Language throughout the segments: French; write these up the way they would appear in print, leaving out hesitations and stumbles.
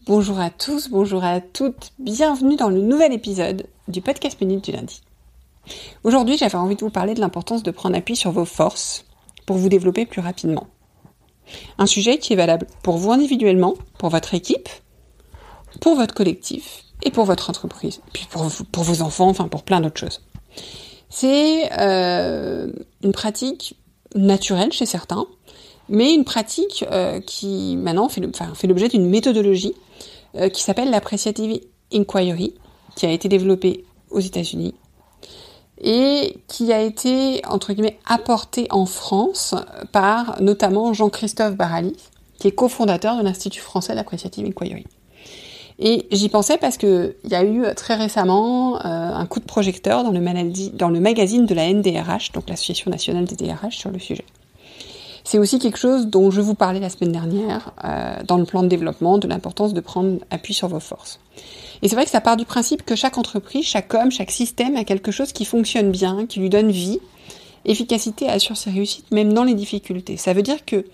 Bonjour à tous, bonjour à toutes, bienvenue dans le nouvel épisode du podcast Minute du lundi. Aujourd'hui, j'avais envie de vous parler de l'importance de prendre appui sur vos forces pour vous développer plus rapidement. Un sujet qui est valable pour vous individuellement, pour votre équipe, pour votre collectif et pour votre entreprise, puis pour vos enfants, enfin pour plein d'autres choses. C'est une pratique naturelle chez certains, mais une pratique qui maintenant fait l'objet d'une méthodologie qui s'appelle l'Appreciative Inquiry, qui a été développée aux États-Unis et qui a été, entre guillemets, apportée en France par notamment Jean-Christophe Barali, qui est cofondateur de l'Institut français d'Appreciative Inquiry. Et j'y pensais parce que il y a eu très récemment un coup de projecteur dans le magazine de la NDRH, donc l'Association nationale des DRH, sur le sujet. C'est aussi quelque chose dont je vous parlais la semaine dernière dans le plan de développement, de l'importance de prendre appui sur vos forces. Et c'est vrai que ça part du principe que chaque entreprise, chaque homme, chaque système a quelque chose qui fonctionne bien, qui lui donne vie, efficacité et assure ses réussites, même dans les difficultés. Ça veut dire que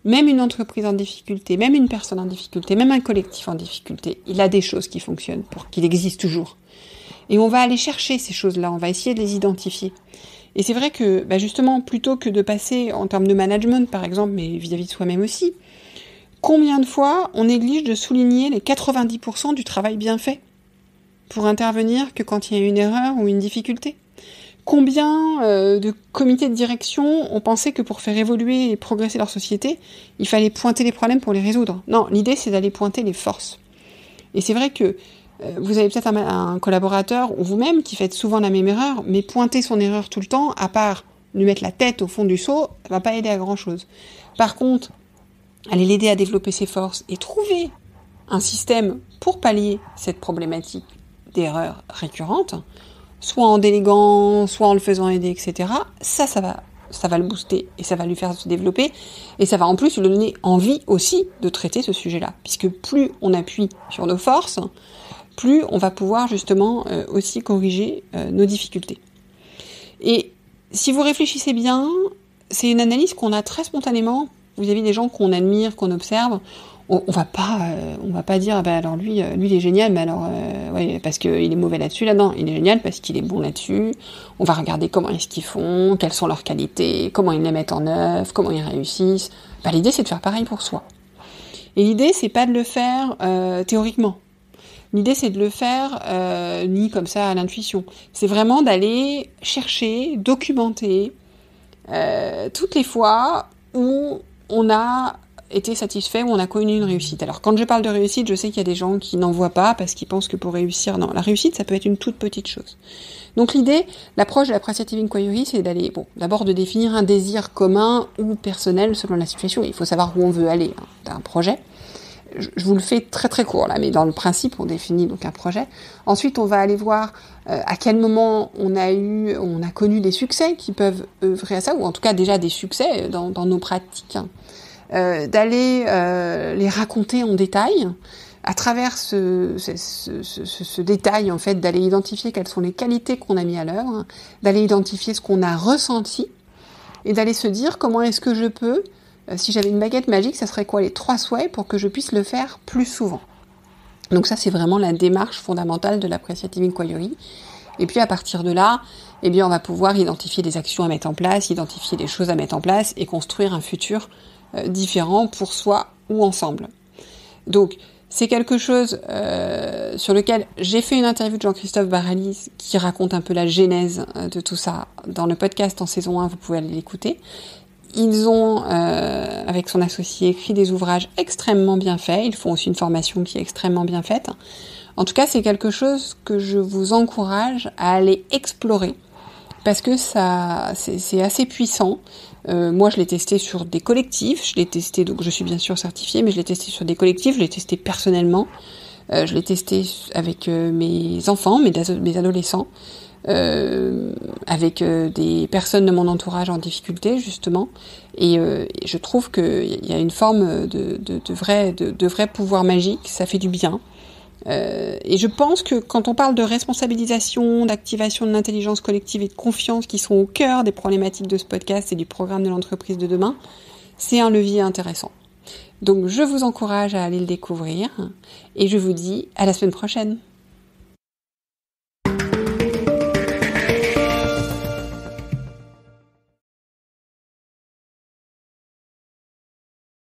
même une entreprise en difficulté, même une personne en difficulté, même un collectif en difficulté, il a des choses qui fonctionnent pour qu'il existe toujours. Et on va aller chercher ces choses-là, on va essayer de les identifier. Et c'est vrai que, justement, plutôt que de passer en termes de management, par exemple, mais vis-à-vis de soi-même aussi, combien de fois on néglige de souligner les 90% du travail bien fait pour intervenir que quand il y a une erreur ou une difficulté ? Combien de comités de direction ont pensé que pour faire évoluer et progresser leur société, il fallait pointer les problèmes pour les résoudre ? Non, l'idée c'est d'aller pointer les forces. Et c'est vrai que vous avez peut-être un collaborateur ou vous-même qui faites souvent la même erreur, mais pointer son erreur tout le temps, à part lui mettre la tête au fond du seau, ça va pas aider à grand-chose. Par contre, aller l'aider à développer ses forces et trouver un système pour pallier cette problématique d'erreur récurrente, soit en déléguant, soit en le faisant aider, etc., ça va le booster et ça va lui faire se développer et ça va en plus lui donner envie aussi de traiter ce sujet-là, puisque plus on appuie sur nos forces, plus on va pouvoir justement aussi corriger nos difficultés. Et si vous réfléchissez bien, c'est une analyse qu'on a très spontanément vis-à-vis des gens qu'on admire, qu'on observe. On va pas dire alors lui il est génial, mais alors parce qu'il est mauvais là-dessus. Là non, il est génial parce qu'il est bon là-dessus. On va regarder comment est-ce qu'ils font, quelles sont leurs qualités, comment ils les mettent en œuvre, comment ils réussissent. L'idée c'est de faire pareil pour soi. Et l'idée c'est pas de le faire théoriquement. L'idée, c'est de le faire ni comme ça à l'intuition. C'est vraiment d'aller chercher, documenter toutes les fois où on a été satisfait, où on a connu une réussite. Alors, quand je parle de réussite, je sais qu'il y a des gens qui n'en voient pas parce qu'ils pensent que pour réussir, non, la réussite, ça peut être une toute petite chose. Donc l'idée, l'approche de l'Appreciative Inquiry, c'est d'aller, d'abord de définir un désir commun ou personnel selon la situation. Il faut savoir où on veut aller d'un projet. Je vous le fais très très court là, mais dans le principe, on définit donc un projet. Ensuite, on va aller voir à quel moment on a connu des succès qui peuvent œuvrer à ça, ou en tout cas déjà des succès dans nos pratiques. D'aller les raconter en détail, à travers ce détail en fait, d'aller identifier quelles sont les qualités qu'on a mis à l'œuvre, d'aller identifier ce qu'on a ressenti, et d'aller se dire comment est-ce que je peux, si j'avais une baguette magique, ça serait quoi les 3 souhaits pour que je puisse le faire plus souvent. Donc ça, c'est vraiment la démarche fondamentale de l'Appreciative Inquiry. Et puis à partir de là, on va pouvoir identifier des actions à mettre en place, identifier des choses à mettre en place et construire un futur différent pour soi ou ensemble. Donc c'est quelque chose sur lequel j'ai fait une interview de Jean-Christophe Barali qui raconte un peu la genèse de tout ça dans le podcast en saison 1, vous pouvez aller l'écouter. Ils ont, avec son associé, écrit des ouvrages extrêmement bien faits. Ils font aussi une formation qui est extrêmement bien faite. En tout cas, c'est quelque chose que je vous encourage à aller explorer parce que ça, c'est assez puissant. Moi, je l'ai testé sur des collectifs. Je l'ai testé, donc je suis bien sûr certifiée, mais je l'ai testé sur des collectifs. Je l'ai testé personnellement. Je l'ai testé avec mes enfants, mes adolescents. Avec des personnes de mon entourage en difficulté justement et je trouve qu'il y a une forme de vrai pouvoir magique, ça fait du bien et je pense que quand on parle de responsabilisation, d'activation de l'intelligence collective et de confiance qui sont au cœur des problématiques de ce podcast et du programme de l'entreprise de demain, c'est un levier intéressant. Donc je vous encourage à aller le découvrir et je vous dis à la semaine prochaine.